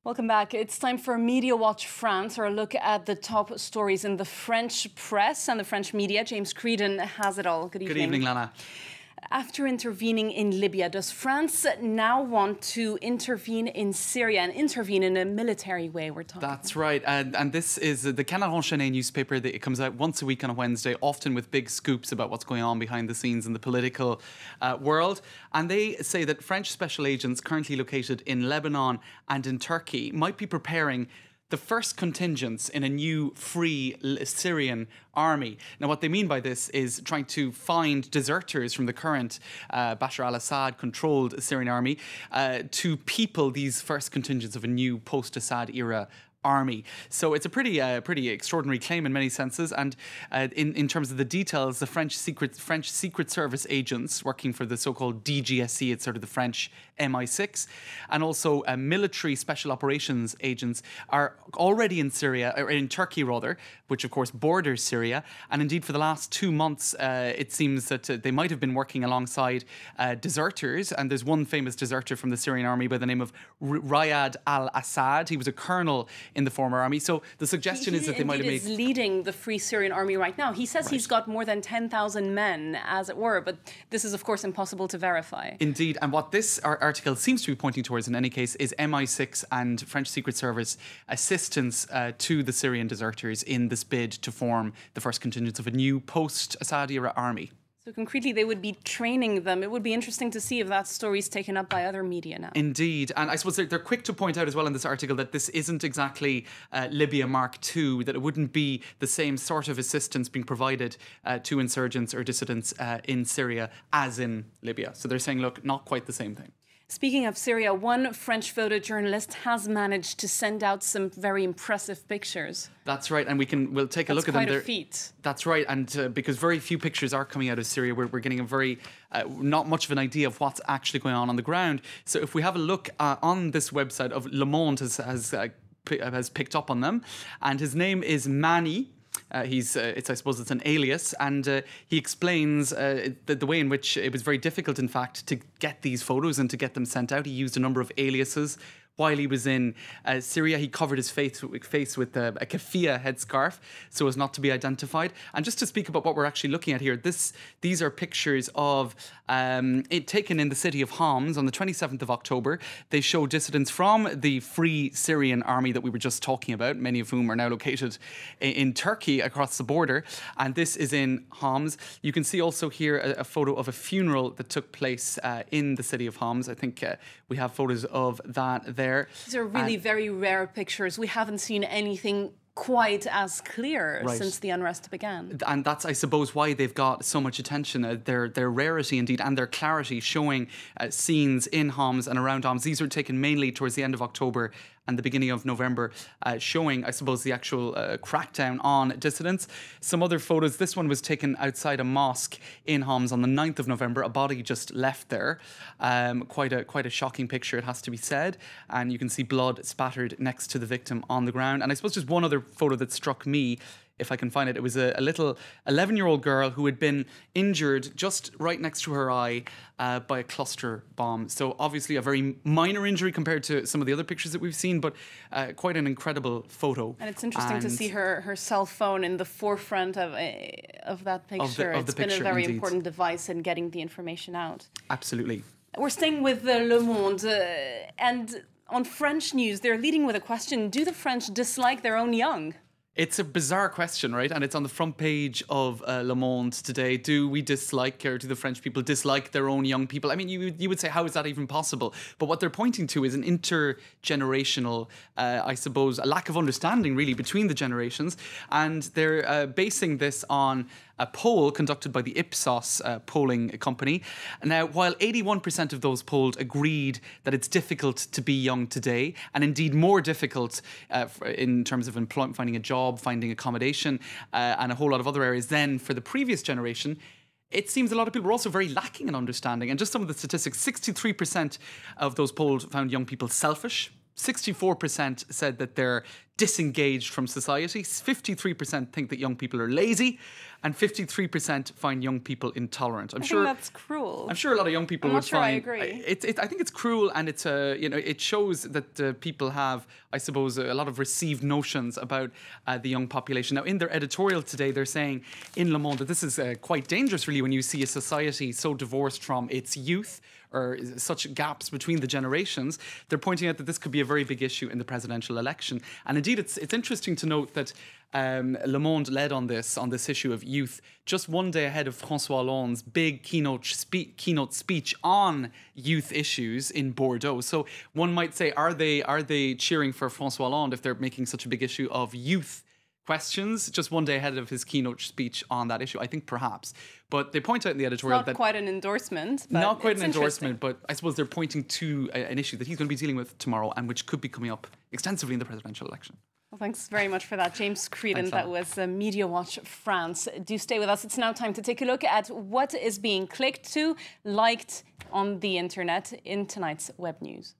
Welcome back. It's time for Media Watch France, or a look at the top stories in the French press and the French media. James Creedon has it all. Good evening. Good evening, Lana. After intervening in Libya, does France now want to intervene in Syria and intervene in a military way? We're talking. That's right. And this is the Canard Enchaîné newspaper. It comes out once a week on a Wednesday, often with big scoops about what's going on behind the scenes in the political world. And they say that French special agents currently located in Lebanon and in Turkey might be preparing the first contingents in a new free Syrian army. Now, what they mean by this is trying to find deserters from the current Bashar al-Assad controlled Syrian army to people these first contingents of a new post-Assad era army. So it's a pretty extraordinary claim in many senses. And in terms of the details, the French Secret Service agents working for the so-called DGSE, it's sort of the French MI6, and also military special operations agents are already in Syria, or in Turkey rather, which of course borders Syria. And indeed, for the last 2 months, it seems that they might have been working alongside deserters. And there's one famous deserter from the Syrian army by the name of Riyad al-Assad. He was a colonel in the former army. So the suggestion is that they might have made... He is leading the Free Syrian Army right now. He says he's got more than 10,000 men, as it were, but this is, of course, impossible to verify. Indeed. And what this article seems to be pointing towards, in any case, is MI6 and French Secret Service assistance to the Syrian deserters in this bid to form the first contingents of a new post-Assad era army. So concretely, they would be training them. It would be interesting to see if that story is taken up by other media now. Indeed. And I suppose they're quick to point out as well in this article that this isn't exactly Libya Mark II, that it wouldn't be the same sort of assistance being provided to insurgents or dissidents in Syria as in Libya. So they're saying, look, not quite the same thing. Speaking of Syria, one French photojournalist has managed to send out some very impressive pictures. That's right, and we'll take a look at them. That's quite a feat. That's right, and because very few pictures are coming out of Syria, we're getting a very not much of an idea of what's actually going on the ground. So if we have a look on this website of Le Monde has picked up on them, and his name is Mani. I suppose it's an alias, and he explains the way in which it was very difficult, in fact, to get these photos and to get them sent out. He used a number of aliases. While he was in Syria, he covered his face with a keffiyeh headscarf so as not to be identified. And just to speak about what we're actually looking at here, these are pictures of it taken in the city of Homs on the 27th of October. They show dissidents from the Free Syrian Army that we were just talking about, many of whom are now located in Turkey across the border. And this is in Homs. You can see also here a photo of a funeral that took place in the city of Homs. I think we have photos of that there. These are really very rare pictures. We haven't seen anything quite as clear since the unrest began. And that's, I suppose, why they've got so much attention. Their rarity, indeed, and their clarity, showing scenes in Homs and around Homs. These were taken mainly towards the end of October and the beginning of November, showing, I suppose, the actual crackdown on dissidents. Some other photos. This one was taken outside a mosque in Homs on the 9th of November. A body just left there. Quite a shocking picture, it has to be said. And you can see blood spattered next to the victim on the ground. And I suppose just one other photo that struck me, if I can find it. It was a little 11-year-old girl who had been injured just right next to her eye by a cluster bomb. So obviously a very minor injury compared to some of the other pictures that we've seen, but quite an incredible photo. And it's interesting to see her cell phone in the forefront of that picture. It's been a very important device in getting the information out. Absolutely. We're staying with Le Monde, and on French news, they're leading with a question: do the French dislike their own young? It's a bizarre question, right? And it's on the front page of Le Monde today. Do we dislike, or do the French people dislike their own young people? I mean, you would say, how is that even possible? But what they're pointing to is an intergenerational, I suppose, a lack of understanding, really, between the generations. And they're basing this on a poll conducted by the Ipsos polling company. Now, while 81% of those polled agreed that it's difficult to be young today, and indeed more difficult in terms of employment, finding a job, finding accommodation, and a whole lot of other areas than for the previous generation, it seems a lot of people were also very lacking in understanding. And just some of the statistics: 63% of those polled found young people selfish. 64% said that they're disengaged from society. 53% think that young people are lazy, and 53% find young people intolerant. I think that's cruel. I'm sure a lot of young people would find. I agree. I think it's cruel, and it's it shows that people have, I suppose, a lot of received notions about the young population. Now, in their editorial today, they're saying in Le Monde that this is quite dangerous, really, when you see a society so divorced from its youth, or such gaps between the generations. They're pointing out that this could be a very big issue in the presidential election. And indeed, it's interesting to note that Le Monde led on this issue of youth just one day ahead of François Hollande's big keynote speech on youth issues in Bordeaux. So one might say, are they cheering for François Hollande if they're making such a big issue of youth questions just one day ahead of his keynote speech on that issue? I think perhaps. But they point out in the editorial that... Not quite an endorsement. But not quite an endorsement, but I suppose they're pointing to an issue that he's going to be dealing with tomorrow and which could be coming up extensively in the presidential election. Well, thanks very much for that, James Creedon. That was Media Watch France. Do stay with us. It's now time to take a look at what is being clicked to, liked on the internet in tonight's web news.